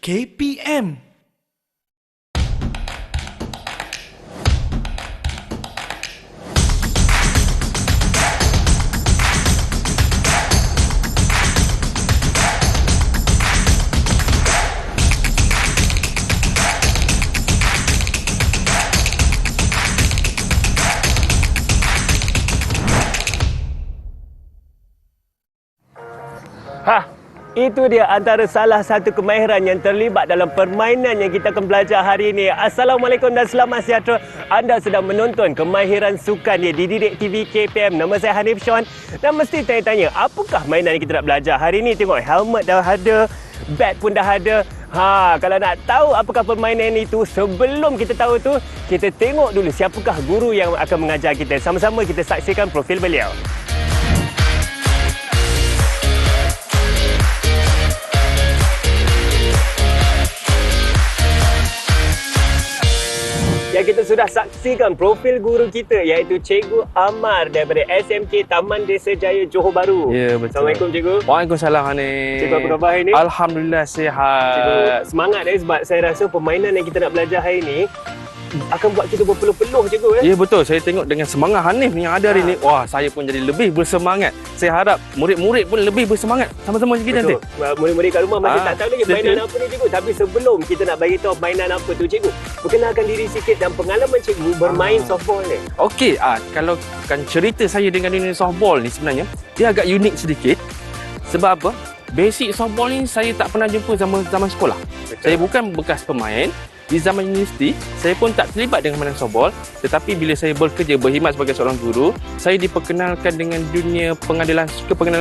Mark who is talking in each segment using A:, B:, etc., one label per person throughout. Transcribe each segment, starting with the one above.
A: KPM.
B: Itu dia antara salah satu kemahiran yang terlibat dalam permainan yang kita akan belajar hari ini. Assalamualaikum dan selamat sejahtera. Anda sedang menonton kemahiran sukan di Didik TV KPM. Nama saya Hanif Sean. Dan mesti tanya-tanya, apakah mainan yang kita nak belajar hari ini? Tengok helmet dah ada, bat pun dah ada. Kalau nak tahu apakah permainan itu, sebelum kita tahu tu, kita tengok dulu siapakah guru yang akan mengajar kita. Sama-sama kita saksikan profil beliau. Yang kita sudah saksikan profil guru kita, iaitu Cikgu Amar daripada SMK Taman Desa Jaya Johor Bahru.
C: Ya, betul.
B: Assalamualaikum Cikgu.
C: Waalaikumsalam Hanif.
B: Cikgu, apa khabar hari ini?
C: Alhamdulillah sihat.
B: Cikgu semangat sebab saya rasa permainan yang kita nak belajar hari ini akan buat kita berpeluh-peluh Cikgu.
C: Ya betul, saya tengok dengan semangat Hanif yang ada hari ini. Wah, saya pun jadi lebih bersemangat. Saya harap murid-murid pun lebih bersemangat. Sama-sama kita nanti.
B: Murid-murid kat rumah masih tak tahu lagi mainan apa ni Cikgu. Tapi sebelum kita nak bagi tahu mainan apa tu Cikgu, perkenalkan diri sikit dan pengalaman Cikgu bermain softball ni.
C: Okey, kalau kan cerita saya dengan dunia softball ni sebenarnya, dia agak unik sedikit. Sebab apa? Basic softball ni saya tak pernah jumpa zaman sekolah.
B: Betul.
C: Saya bukan bekas pemain. Di zaman universiti, saya pun tak terlibat dengan mainan softball. Tetapi bila saya bekerja, berkhidmat sebagai seorang guru, saya diperkenalkan dengan dunia pengenalan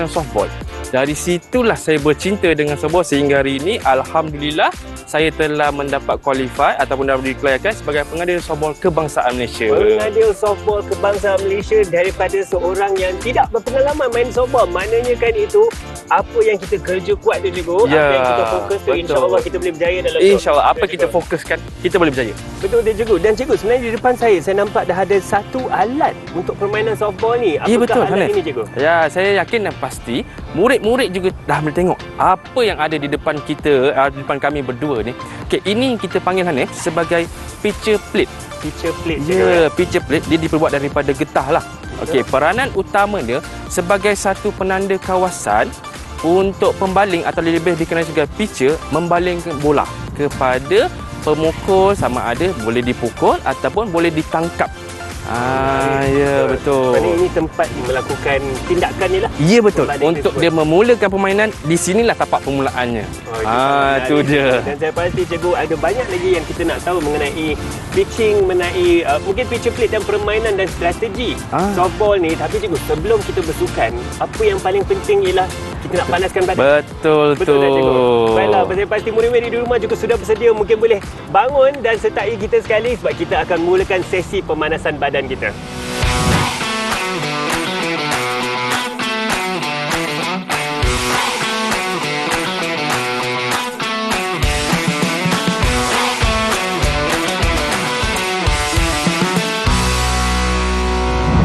C: softball. Dari situlah saya bercinta dengan softball sehingga hari ini, Alhamdulillah, saya telah mendapat qualify ataupun dapat dikelayakan sebagai pengadil softball kebangsaan Malaysia.
B: Pengadil softball kebangsaan Malaysia daripada seorang yang tidak berpengalaman main softball. Maknanya kan itu, apa yang kita kerja kuat tu Cikgu,
C: Ya,
B: apa yang kita fokus tu, insya-Allah kita boleh berjaya dalam tu.
C: InsyaAllah, apa kita fokuskan, kita boleh berjaya.
B: Betul dia Cikgu. Dan Cikgu, sebenarnya di depan saya nampak dah ada satu alat untuk permainan softball ni. Apakah
C: betul,
B: alat
C: Hanif.
B: ini Cikgu?
C: Ya, saya yakin dan pasti murid-murid juga dah boleh tengok apa yang ada di depan kita, di depan kami berdua ni. Okey, ini kita panggil Hanif sebagai picture plate.
B: Picture plate.
C: Ya, picture plate dia diperbuat daripada getah lah. Okey, peranan utama dia sebagai satu penanda kawasan untuk pembaling atau lebih dikenali sebagai pitcher, membalingkan bola kepada pemukul, sama ada boleh dipukul ataupun boleh ditangkap. Ya betul.
B: Jadi ini tempat melakukan tindakan ni lah.
C: Ya betul.
B: Tempat
C: Untuk dia memulakan permainan, di sinilah tapak permulaannya. Itu dia.
B: Dan saya pasti Cikgu ada banyak lagi yang kita nak tahu mengenai pitching, mengenai mungkin pitcher plate dan permainan dan strategi softball ni. Tapi Cikgu, sebelum kita bersukan, apa yang paling penting ialah kita nak panaskan badan.
C: Betul
B: tak,
C: tu.
B: Cikgu? Baiklah, saya pasti murid-murid di rumah juga sudah bersedia. Mungkin boleh bangun dan sertai kita sekali sebab kita akan mulakan sesi pemanasan badan kita.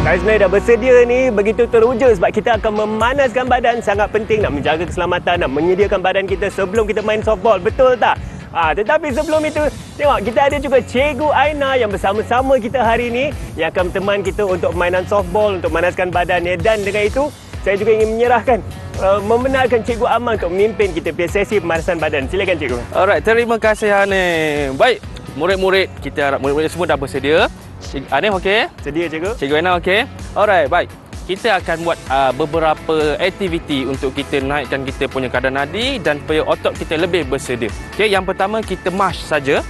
B: Saya sebenarnya dah bersedia ni begitu teruja sebab kita akan memanaskan badan. Sangat penting nak menjaga keselamatan, nak menyediakan badan kita sebelum kita main softball. Betul tak? Tetapi sebelum itu, tengok kita ada juga Cikgu Aina yang bersama-sama kita hari ini yang akan berteman kita untuk mainan softball, untuk memanaskan badannya. Dan dengan itu, saya juga ingin menyerahkan, membenarkan Cikgu Amar untuk memimpin kita punya sesi pemanasan badan. Silakan Cikgu.
C: Alright, terima kasih Hanif. Baik, murid-murid, kita harap murid-murid semua dah bersedia. Hanif okey?
B: Sedia Cikgu?
C: Cikgu Aina okey? Alright, baik. Kita akan buat beberapa aktiviti untuk kita naikkan kita punya kadar nadi dan supaya otot kita lebih bersedia. Okey, yang pertama kita march saja.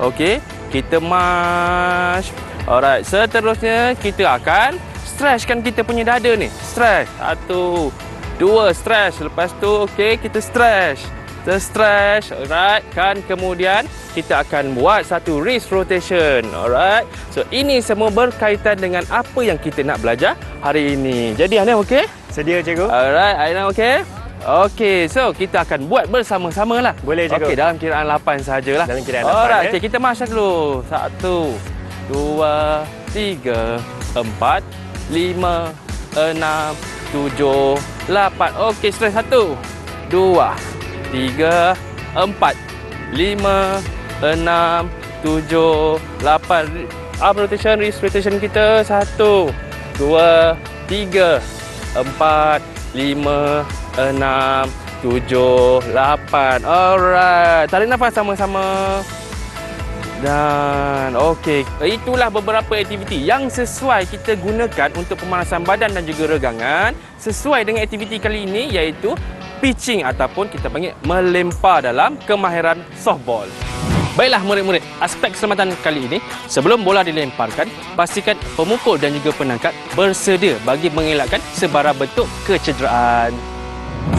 C: Okey, kita march. Alright, seterusnya kita akan stretchkan kita punya dada ni. Stretch. 1, 2, stretch. Lepas tu okey, kita stretch. Kita stretch, alright. Kan kemudian kita akan buat satu wrist rotation, alright. So ini semua berkaitan dengan apa yang kita nak belajar hari ini. Jadi Hanif okey?
B: Sedia Cikgu?
C: Alright, Aina okey? Okey, so kita akan buat bersama-sama lah.
B: Boleh Cikgu.
C: Okey, dalam kiraan 8 sajalah.
B: Dalam kiraan 8
C: alright,
B: ya.
C: okay, kita march dulu. 1, 2, 3, 4, 5, 6, 7, 8. Okey, stretch 1, 2, 3, 4, 6, 7, 8. Arm rotation, wrist rotation kita 1, 2, 3, 4, 5, 6, 7, 8. Alright. Tarik nafas sama-sama. Dan okey, itulah beberapa aktiviti yang sesuai kita gunakan untuk pemanasan badan dan juga regangan sesuai dengan aktiviti kali ini, iaitu pitching ataupun kita panggil melempar dalam kemahiran softball. Baiklah murid-murid, aspek keselamatan kali ini, sebelum bola dilemparkan, pastikan pemukul dan juga penangkat bersedia bagi mengelakkan sebarang bentuk kecederaan.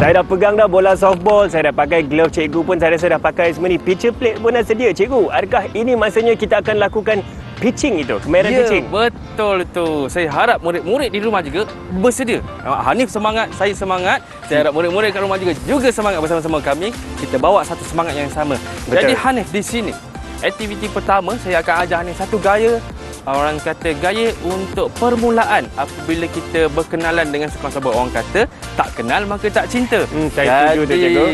B: Saya dah pegang dah bola softball, saya dah pakai glove, cikgu pun saya rasa dah pakai semua ni. Pitcher plate pun dah sedia, cikgu. Adakah ini masanya kita akan lakukan pitching itu, kemahiran pitching?
C: Betul tu. Saya harap murid-murid di rumah juga bersedia. Hanif semangat, saya semangat. Saya harap murid-murid kat rumah juga semangat bersama-sama kami. Kita bawa satu semangat yang sama.
B: Betul.
C: Jadi Hanif di sini, aktiviti pertama saya akan ajar Hanif satu gaya. Orang kata gaya untuk permulaan apabila kita berkenalan dengan sukan softball. Orang kata tak kenal maka tak cinta.
B: Saya setuju tu, cikgu.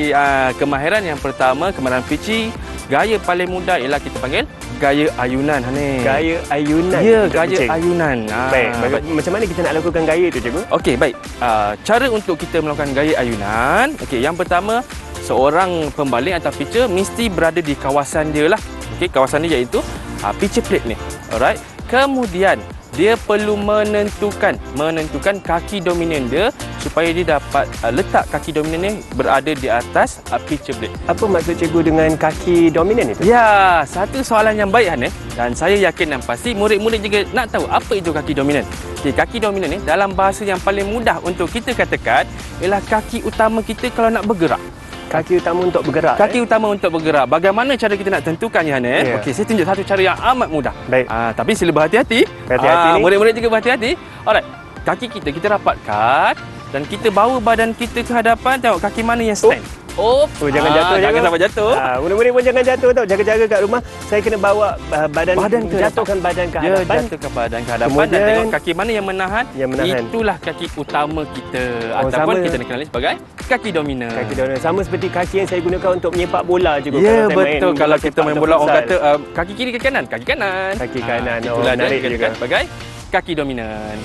C: Kemahiran yang pertama, kemahiran pitching. Gaya paling mudah ialah kita panggil gaya ayunan, Hanif.
B: Gaya ayunan?
C: Ya,
B: untuk
C: gaya
B: pitching.
C: ayunan.
B: Baik, macam mana kita nak lakukan gaya itu, cikgu?
C: Okey, baik. Cara untuk kita melakukan gaya ayunan, okey, yang pertama, seorang pembaling atau pitcher mesti berada di kawasan dia lah. Okey, kawasan dia iaitu pitcher plate ni. Alright. Kemudian dia perlu menentukan kaki dominan dia supaya dia dapat letak kaki dominan ni berada di atas pitcher plate.
B: Apa maksud cikgu dengan kaki dominan itu?
C: Ya, satu soalan yang baik, Hanif, dan saya yakin dan pasti murid-murid juga nak tahu apa itu kaki dominan. Okay, kaki dominan ni dalam bahasa yang paling mudah untuk kita katakan ialah kaki utama kita kalau nak bergerak.
B: Kaki utama untuk bergerak.
C: Kaki utama untuk bergerak. Bagaimana cara kita nak tentukan, ya, Hanif?
B: Yeah.
C: Okey, saya tunjuk satu cara yang amat mudah.
B: Baik.
C: Tapi sila berhati-hati.
B: Berhati-hati ni.
C: Murid-murid juga berhati-hati. Alright. Kaki kita rapatkan dan kita bawa badan kita ke hadapan. Tengok kaki mana yang stand.
B: Jangan jatuh,
C: jangan sampai jatuh.
B: Murid-murid pun jangan jatuh tau. Jaga-jaga kat rumah. Saya kena bawa badan ke jatuhkan badan ke hadapan.
C: Jatuhkan badan ke hadapan.
B: Kemudian,
C: dan tengok kaki mana yang menahan. Itulah kaki utama kita. Ataupun
B: sama.
C: kita nak kenali sebagai kaki dominan.
B: Kaki dominan. Sama seperti kaki yang saya gunakan untuk menyepak bola juga.
C: Ya,
B: kalau
C: betul. Kalau kita main bola, orang kata
B: futsal.
C: kaki kiri, kaki kanan. Kaki kanan.
B: Kaki kanan.
C: Itulah dia
B: menarik
C: kita
B: juga.
C: sebagai kaki dominan.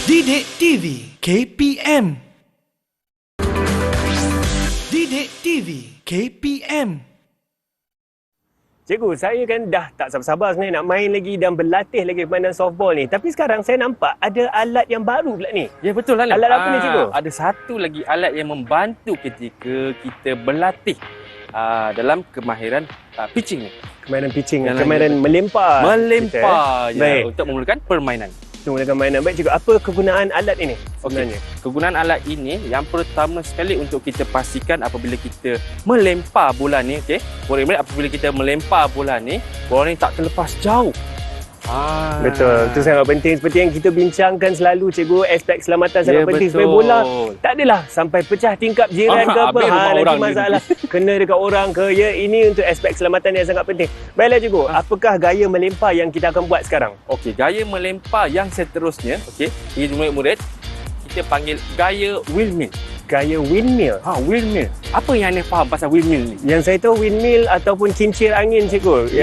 A: Didik TV KPM. Didik TV KPM.
B: Cikgu, saya kan dah tak sabar-sabar sebenarnya nak main lagi dan berlatih lagi permainan softball ni. Tapi sekarang saya nampak ada alat yang baru pula ni.
C: Ya, betul lah.
B: Alat apa ni, cikgu?
C: Ada satu lagi alat yang membantu ketika kita berlatih dalam kemahiran pitching ni.
B: Kemahiran pitching, kemahiran melempar.
C: Melempar, ya,
B: Baik.
C: untuk memulakan permainan.
B: Menggunakan mainan. Baik, cikgu, apa kegunaan alat ini sebenarnya?
C: Okey. Kegunaan alat ini yang pertama sekali untuk kita pastikan apabila kita melempar bola ni, okey. Murid-murid, apabila kita melempar bola ni, bola ni tak terlepas jauh.
B: Betul. Itu sangat penting. Seperti yang kita bincangkan selalu, cikgu, aspek keselamatan sangat
C: Ya,
B: penting.
C: betul.
B: Supaya bola tak adalah sampai pecah tingkap jiran ke apa.
C: habis rumah
B: Lagi
C: orang
B: masalah. Kena dekat orang ke. Ya, ini untuk aspek keselamatan yang sangat penting. Baiklah, cikgu. Apakah gaya melempar yang kita akan buat sekarang?
C: Okey, gaya melempar yang seterusnya, okey, ini murid-murid, kita panggil gaya windmill.
B: Gaya windmill.
C: Windmill. Apa yang anda faham pasal windmill ni?
B: Yang saya tahu windmill ataupun kincir angin, cikgu.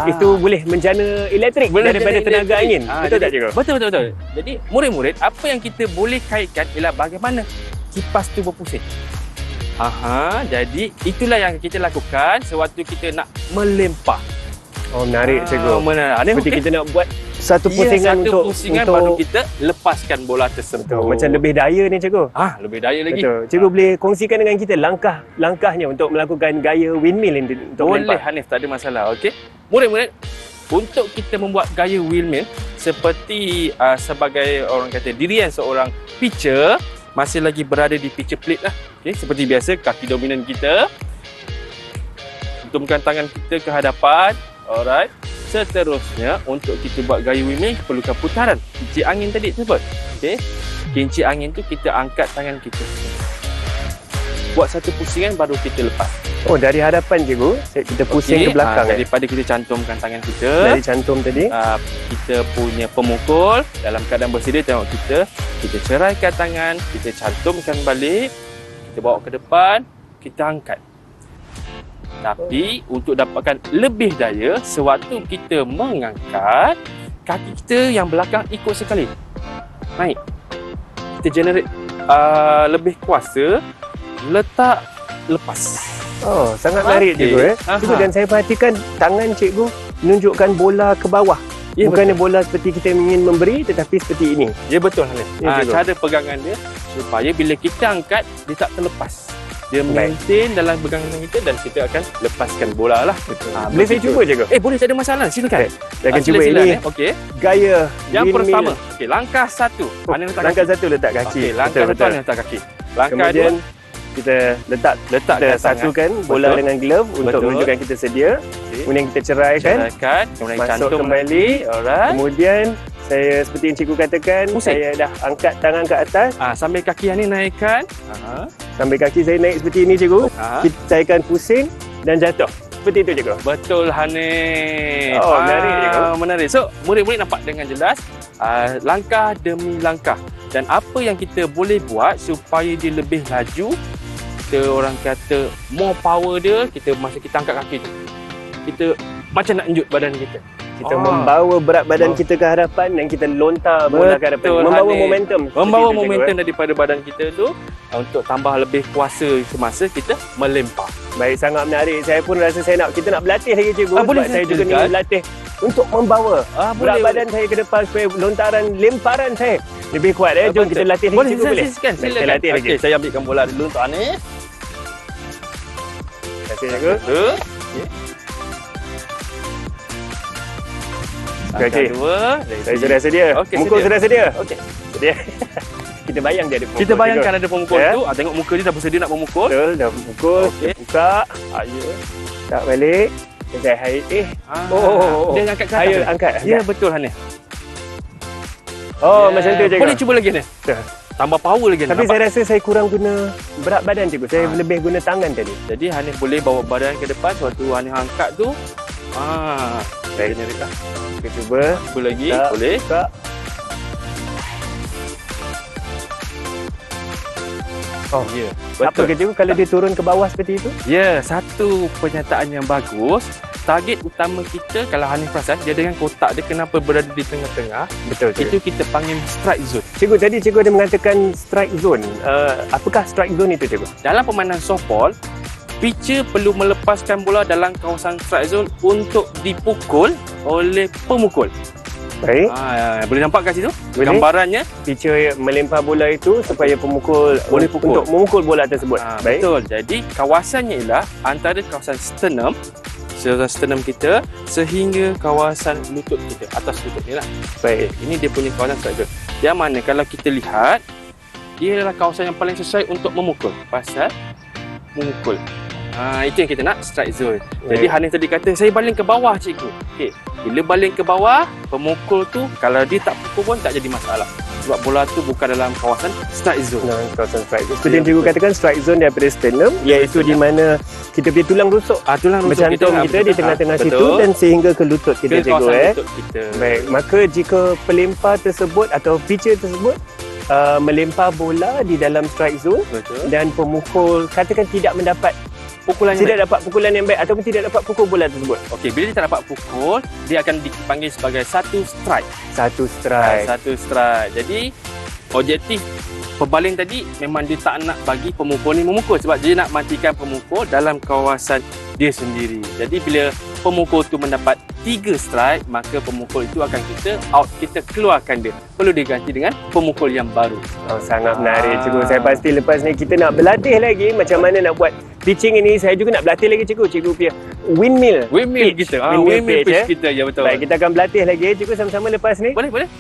B: Itu boleh menjana elektrik daripada tenaga angin. Betul tak, cikgu?
C: Betul. Jadi, murid-murid, apa yang kita boleh kaitkan ialah bagaimana kipas tu berpusing. Jadi itulah yang kita lakukan sewaktu kita nak melempar.
B: Menarik, cikgu.
C: Menarik.
B: Seperti kita nak buat satu pusingan
C: satu pusingan baru kita lepaskan bola tersebut.
B: Betul. Macam lebih daya ni, cikgu.
C: Lebih daya lagi.
B: Betul. Cikgu boleh kongsikan dengan kita langkah-langkahnya untuk melakukan gaya windmill ini untuk
C: Boleh,
B: melempar.
C: Hanif, tak ada masalah. Okey. Murid-murid, untuk kita membuat gaya windmill seperti sebagai orang kata dirian seorang pitcher, masih lagi berada di picture plate lah. Okey, seperti biasa kaki dominan kita. Hentumkan tangan kita ke hadapan. Alright. Seterusnya untuk kita buat gaya windmill perlukan putaran kincir angin tadi tersebut. Okey. Kincir angin tu kita angkat tangan kita. Buat satu pusingan baru kita lepas.
B: Oh, dari hadapan cikgu, kita pusing ke belakang.
C: Daripada kita cantumkan tangan kita.
B: Dari cantum tadi.
C: Kita punya pemukul dalam keadaan bersedia, tengok kita. Kita ceraikan tangan, kita cantumkan balik. Kita bawa ke depan, kita angkat. Tapi untuk dapatkan lebih daya, sewaktu kita mengangkat, kaki kita yang belakang ikut sekali naik. Kita generate lebih kuasa, letak, lepas.
B: Oh, sangat menarik cikgu. Cikgu, dan saya perhatikan tangan cikgu menunjukkan bola ke bawah.
C: Ya,
B: bukannya bola seperti kita ingin memberi, tetapi seperti ini.
C: Ya, betul Halim.
B: Ya,
C: cara pegangan dia supaya bila kita angkat, dia tak terlepas. Dia maintain dalam pegangan kita dan kita akan lepaskan bola lah.
B: Boleh saya cuba cikgu?
C: Boleh, tak ada masalah. Silakan.
B: Saya akan cuba ini.
C: Okey.
B: Gaya
C: yang
B: windmill.
C: pertama. Okey, langkah satu.
B: Langkah satu letak kaki.
C: Okey, langkah satu letak kaki. Langkah
B: kemudian
C: dua,
B: kita letakkan
C: tangan.
B: satukan bola dengan glove untuk menunjukkan kita sedia. Kemudian kita ceraikan,
C: kemudian
B: masuk
C: cantum
B: kembali.
C: Alright.
B: Kemudian saya seperti yang cikgu katakan, saya dah angkat tangan ke atas.
C: Sambil kaki yang ni naikkan.
B: Sambil kaki saya naik seperti ini cikgu. Saya akan pusing dan jatuh. Seperti itu cikgu.
C: Betul Hanif.
B: Oh, menarik cikgu.
C: Menarik. So, murid-murid nampak dengan jelas langkah demi langkah. Dan apa yang kita boleh buat supaya dia lebih laju, kita orang kata more power dia, masa kita angkat kaki tu, kita macam nak enjut badan kita.
B: Kita membawa berat badan kita ke hadapan dan kita lontar bola ke hadapan. Membawa momentum.
C: Membawa momentum daripada badan kita tu untuk tambah lebih kuasa semasa kita melempar.
B: Baik, sangat menarik. Saya pun rasa kita nak berlatih lagi cikgu.
C: Boleh,
B: saya juga ingin berlatih untuk membawa berat badan saya ke depan supaya lontaran lemparan saya lebih kuat. Jom kita latih lagi cikgu, boleh?
C: Silakan.
B: Latih lagi.
C: Okey, saya ambilkan bola dulu untuk Hanif.
B: Terima kasih cikgu.
C: Okey.
B: Saya sudah sedia. Mukul sudah sedia.
C: Okey.
B: Sedia. Kita bayang dia ada pemukul.
C: Kita bayangkan ada pemukul tu. Tengok muka dia dah bersedia nak memukul.
B: Betul, dah memukul.
C: Okey.
B: Buka. Tak balik. Saya hai.
C: Dia angkat ke atas.
B: Saya angkat.
C: Ya, betul Hanif.
B: Macam tu cikgu.
C: Boleh cuba lagi Hanif. Tambah power lagi.
B: Tapi saya rasa saya kurang guna berat badan cikgu. Saya lebih guna tangan tadi.
C: Jadi Hanif boleh bawa badan ke depan sewaktu Hanif angkat tu.
B: Baik. Kita cuba.
C: Cuba lagi. Boleh.
B: Buka.
C: Ya.
B: Apa ke cikgu kalau dia turun ke bawah seperti itu?
C: Ya, satu pernyataan yang bagus. Target utama kita, kalau Hanif perasan, dia dengan kotak dia kenapa berada di tengah-tengah.
B: Betul.
C: Itu kita panggil strike zone.
B: Cikgu, tadi cikgu ada mengatakan strike zone. Apakah strike zone itu cikgu?
C: Dalam permainan softball, pitcher perlu melepaskan bola dalam kawasan strike zone untuk dipukul oleh pemukul.
B: Baik.
C: Boleh nampak kat situ?
B: Boleh.
C: Gambarannya.
B: Pitcher melempar bola itu supaya pemukul
C: boleh pukul.
B: Untuk memukul bola tersebut. Baik.
C: Betul. Jadi kawasannya ialah antara kawasan sternum kita sehingga kawasan lutut kita, atas lutut ni lah.
B: Baik.
C: Ini dia punya kawasan strike zone. Yang mana kalau kita lihat, dia adalah kawasan yang paling sesuai untuk memukul. Pasal memukul. Itu yang kita nak, strike zone. Jadi Hanif tadi kata, saya baling ke bawah cikgu. Okey. Bila baling ke bawah, pemukul tu kalau dia tak pukul pun tak jadi masalah. Sebab bola tu bukan dalam kawasan strike zone.
B: Kawasan strike zone. Seperti yang cikgu katakan, strike zone daripada sternum, iaitu di mana kita punya tulang rusuk.
C: Tulang rusuk
B: bercantum kita di tengah-tengah situ dan sehingga ke lutut kita cikgu.
C: Lutut kita.
B: Baik, maka jika pelempar tersebut atau pitcher tersebut melempar bola di dalam strike zone, dan pemukul katakan tidak mendapat pukulan yang baik ataupun tidak dapat pukul bola tersebut.
C: Okey, bila dia tak dapat pukul, dia akan dipanggil sebagai satu strike.
B: Satu strike.
C: Jadi objektif pebaling tadi memang dia tak nak bagi pemukul ni memukul sebab dia nak matikan pemukul dalam kawasan dia sendiri. Jadi bila pemukul tu mendapat 3 strike, maka pemukul itu akan kita out, kita keluarkan dia. Perlu diganti dengan pemukul yang baru.
B: Sangat menarik cikgu. Saya pasti lepas ni kita nak berlatih lagi macam mana nak buat pitching ini. Saya juga nak berlatih lagi cikgu. Cikgu punya windmill pitch.
C: Kita. Windmill pitch kita, ya betul.
B: Baik, kita akan berlatih lagi cikgu sama-sama lepas ni.
C: Boleh.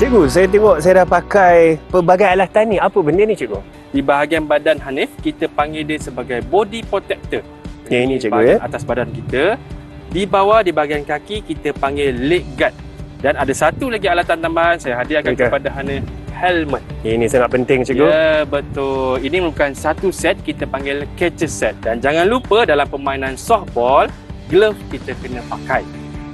B: Cikgu, saya tengok saya dah pakai pelbagai alatan ni. Apa benda ni cikgu?
C: Di bahagian badan Hanif, kita panggil dia sebagai body protector.
B: Yang ini cikgu
C: Bahagian atas badan kita. Di bawah, di bahagian kaki, kita panggil leg guard. Dan ada satu lagi alatan tambahan saya hadiahkan kepada Hanif, helmet.
B: Ini sangat penting cikgu.
C: Ya, betul. Ini merupakan satu set, kita panggil catcher set. Dan jangan lupa dalam permainan softball, glove kita kena pakai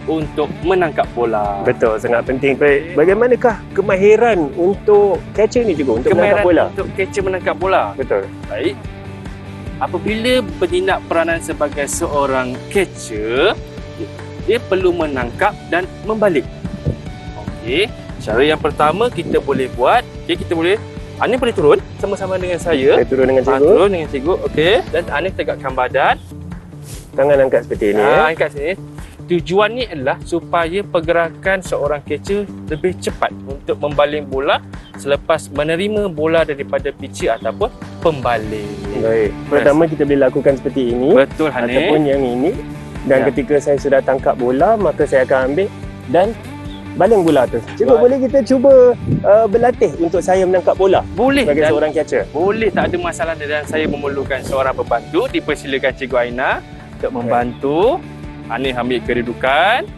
C: untuk menangkap bola.
B: Betul, sangat penting. Baik, bagaimanakah kemahiran untuk catcher ni cikgu? Untuk menangkap bola?
C: Untuk catcher menangkap bola.
B: Betul.
C: Baik. Apabila bertindak peranan sebagai seorang catcher, dia perlu menangkap dan membalik. Okey. Cara yang pertama kita boleh buat, kita boleh Hanif boleh turun sama-sama dengan saya.
B: Saya turun dengan cikgu.
C: Turun dengan cikgu. Okey. Dan Hanif tegakkan badan.
B: Tangan angkat seperti ini.
C: Angkat sini. Tujuannya adalah supaya pergerakan seorang catcher lebih cepat untuk membaling bola selepas menerima bola daripada pitcher ataupun pembaling.
B: Baik. Pertama kita boleh lakukan seperti ini.
C: Betul Hanif.
B: Ataupun yang ini. Dan ketika saya sudah tangkap bola, maka saya akan ambil dan baling bola tu. Cikgu, boleh kita cuba berlatih untuk saya menangkap bola?
C: Boleh.
B: Sebagai seorang catcher.
C: Boleh, tak ada masalah dan saya memerlukan seorang pembantu. Dipersilakan Cikgu Aina untuk membantu. Hanif ambil kedudukan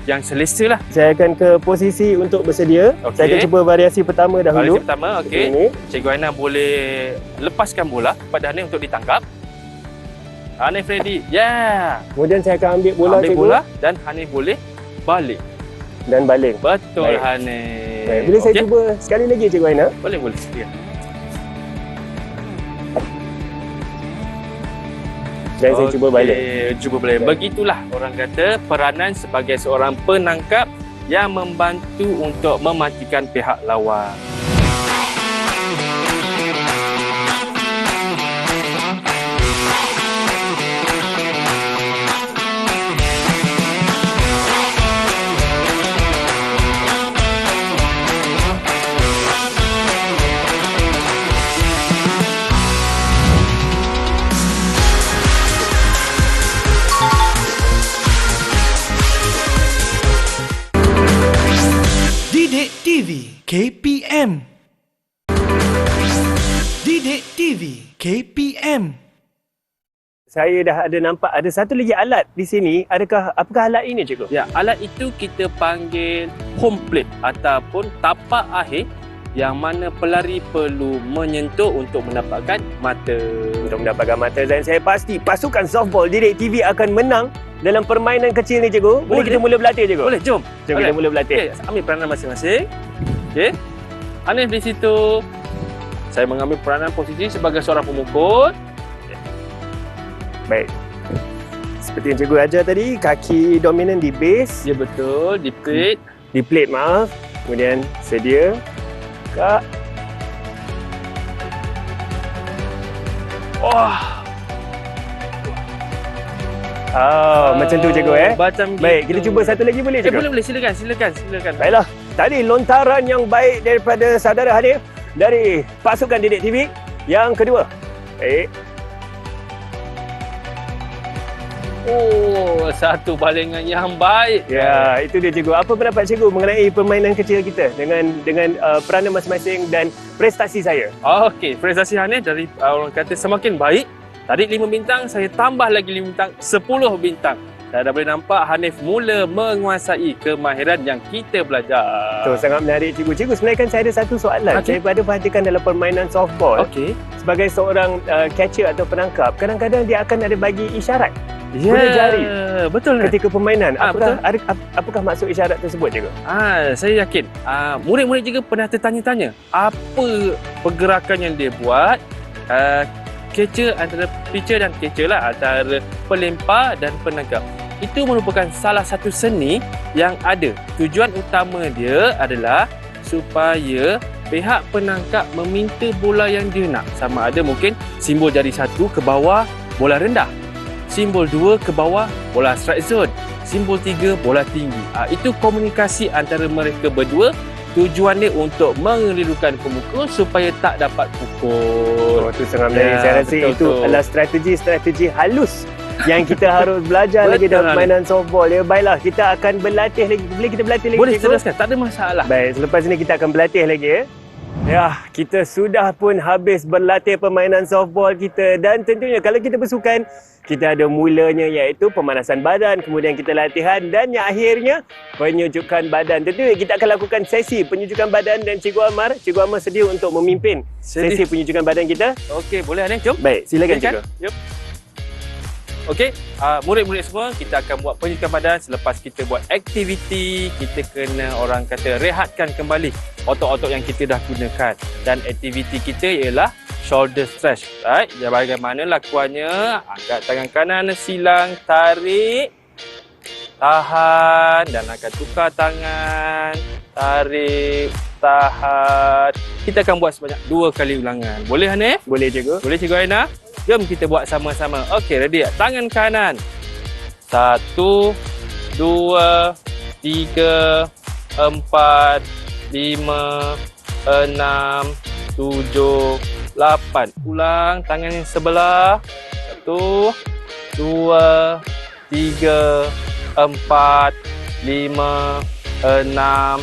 C: yang selesa lah.
B: Saya akan ke posisi untuk bersedia.
C: Okey.
B: Saya akan cuba variasi pertama dahulu.
C: Variasi pertama, okey.
B: Ini.
C: Cikgu Aina boleh lepaskan bola kepada Hanif untuk ditangkap. Hanif ready. Yeah.
B: Kemudian saya akan ambil bola,
C: Ambil
B: cikgu.
C: bola dan Hanif boleh balik.
B: Dan baling.
C: Betul
B: Baik.
C: Hanif.
B: Baik. Boleh saya
C: Okey?
B: cuba sekali lagi Cikgu Aina?
C: Boleh, boleh. Ya.
B: Dan saya cuba balik.
C: Cuba balik. Begitulah orang kata peranan sebagai seorang penangkap yang membantu untuk mematikan pihak lawan.
A: Didik TV KPM. Didik TV KPM.
B: Saya dah ada nampak ada satu lagi alat di sini. Apakah alat ini cikgu?
C: Ya, alat itu kita panggil home plate ataupun tapak akhir yang mana pelari perlu menyentuh untuk mendapatkan mata.
B: Untuk mendapatkan mata, dan saya pasti pasukan softball Didik TV akan menang dalam permainan kecil ni cikgu. Boleh kita mula berlatih cikgu?
C: Boleh, jom.
B: Jom kita mula berlatih.
C: Okey, ambil peranan masing-masing. Okey. Hanif di situ. Saya mengambil peranan posisi sebagai seorang pemukul.
B: Baik. Seperti yang cikgu ajar tadi, kaki dominan di base,
C: Ya betul, di plate.
B: di plate maaf. Kemudian sedia. Kak.
C: Wah.
B: Macam tu cikgu
C: Macam
B: Baik, kita
C: gitu.
B: cuba satu lagi boleh cikgu?
C: Boleh, silakan.
B: Baiklah, tadi lontaran yang baik daripada saudara Hanif dari pasukan Didik TV. Yang kedua. Baik.
C: Oh, satu balingan yang baik.
B: Ya, itu dia cikgu. Apa pendapat cikgu mengenai permainan kecil kita dengan peranan masing-masing dan prestasi saya?
C: Okey, prestasi Hanif dari orang kata semakin baik. Tadi 5 bintang, saya tambah lagi 5 bintang, 10 bintang. Saya dah boleh nampak Hanif mula menguasai kemahiran yang kita belajar.
B: Itu sangat menarik cikgu. Cikgu, sebenarnya kan saya ada satu soalan.
C: Okey.
B: Saya ada perhatikan dalam permainan softball.
C: Okey.
B: Sebagai seorang catcher atau penangkap, kadang-kadang dia akan ada bagi isyarat
C: Ya,
B: guna jari
C: betul.
B: ketika permainan.
C: betul.
B: Apakah maksud isyarat tersebut cikgu?
C: Saya yakin murid-murid juga pernah tertanya-tanya apa pergerakan yang dia buat. Catcher antara pitcher dan catcher lah, antara pelempar dan penangkap. Itu merupakan salah satu seni yang ada. Tujuan utama dia adalah supaya pihak penangkap meminta bola yang dia nak. Sama ada mungkin simbol jari 1 ke bawah, bola rendah. Simbol 2 ke bawah, bola strike zone. Simbol 3, bola tinggi. Itu komunikasi antara mereka berdua. Tujuannya untuk mengelirukan pemukul supaya tak dapat pukul.
B: Itu sangat menarik.
C: Ya,
B: Saya rasa
C: betul,
B: itu
C: betul.
B: adalah strategi-strategi halus yang kita harus belajar lagi
C: Betul,
B: dalam permainan softball. Ya, baiklah, kita akan berlatih lagi. Boleh kita berlatih lagi?
C: Boleh
B: cikgu?
C: teruskan, tak ada masalah.
B: Baik, selepas ini kita akan berlatih lagi ya. Ya, kita sudah pun habis berlatih permainan softball kita dan tentunya kalau kita bersukan, kita ada mulanya iaitu pemanasan badan, kemudian kita latihan dan yang akhirnya penyujukan badan. Tentunya kita akan lakukan sesi penyujukan badan dan Cikgu Amar sedia untuk memimpin sesi penyujukan badan kita.
C: Okey, boleh Hanif, jom.
B: Baik, silakan
C: Okey, kan?
B: Cikgu.
C: Jom. Okey, murid-murid semua, kita akan buat penyujukan badan. Selepas kita buat aktiviti, kita kena orang kata rehatkan kembali otot-otot yang kita dah gunakan. Dan aktiviti kita ialah shoulder stretch. Right? Ya, bagaimana lakuannya? Angkat tangan kanan silang, tarik, tahan dan akan tukar tangan, tarik, tahan. Kita akan buat sebanyak 2 kali ulangan. Boleh Hanif?
B: Boleh Cikgu.
C: Boleh Cikgu Aina? Jom kita buat sama-sama. Okey, ready? Tangan kanan. 1, 2, 3, 4, 5, 6, 7, 8. Ulang tangan yang sebelah. 1, 2, 3, 4, 5, 6,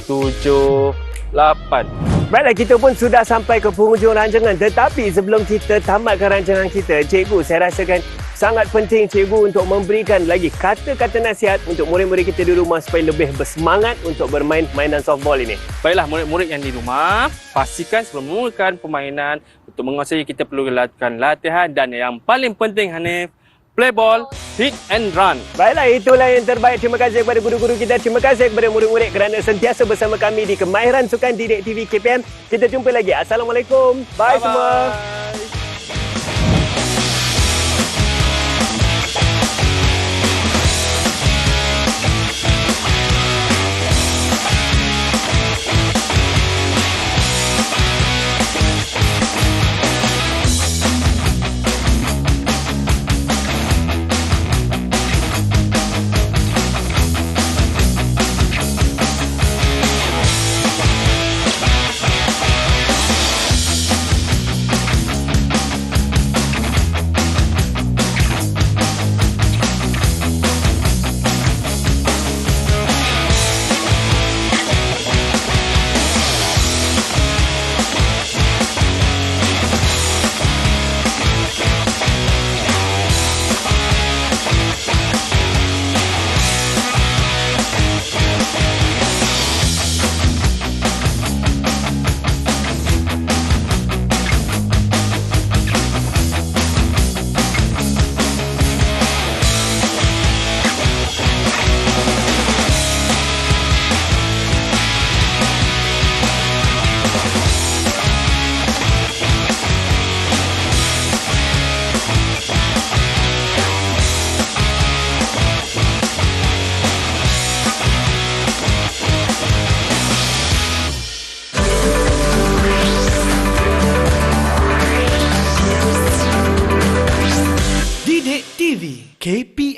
C: 7, 8.
B: Baiklah, kita pun sudah sampai ke penghujung rancangan. Tetapi sebelum kita tamatkan rancangan kita, Cikgu, saya rasakan sangat penting Cikgu untuk memberikan lagi kata-kata nasihat untuk murid-murid kita di rumah supaya lebih bersemangat untuk bermain mainan softball ini.
C: Baiklah, murid-murid yang di rumah, pastikan sebelum memulakan permainan, untuk menguasai kita perlu lakukan latihan dan yang paling penting Hanif, play ball, hit and run.
B: Baiklah, itulah yang terbaik. Terima kasih kepada guru-guru kita. Terima kasih kepada murid-murid kerana sentiasa bersama kami di Kemahiran Sukan Didik TV KPM. Kita jumpa lagi. Assalamualaikum. Bye semua.
A: Didik TV KPM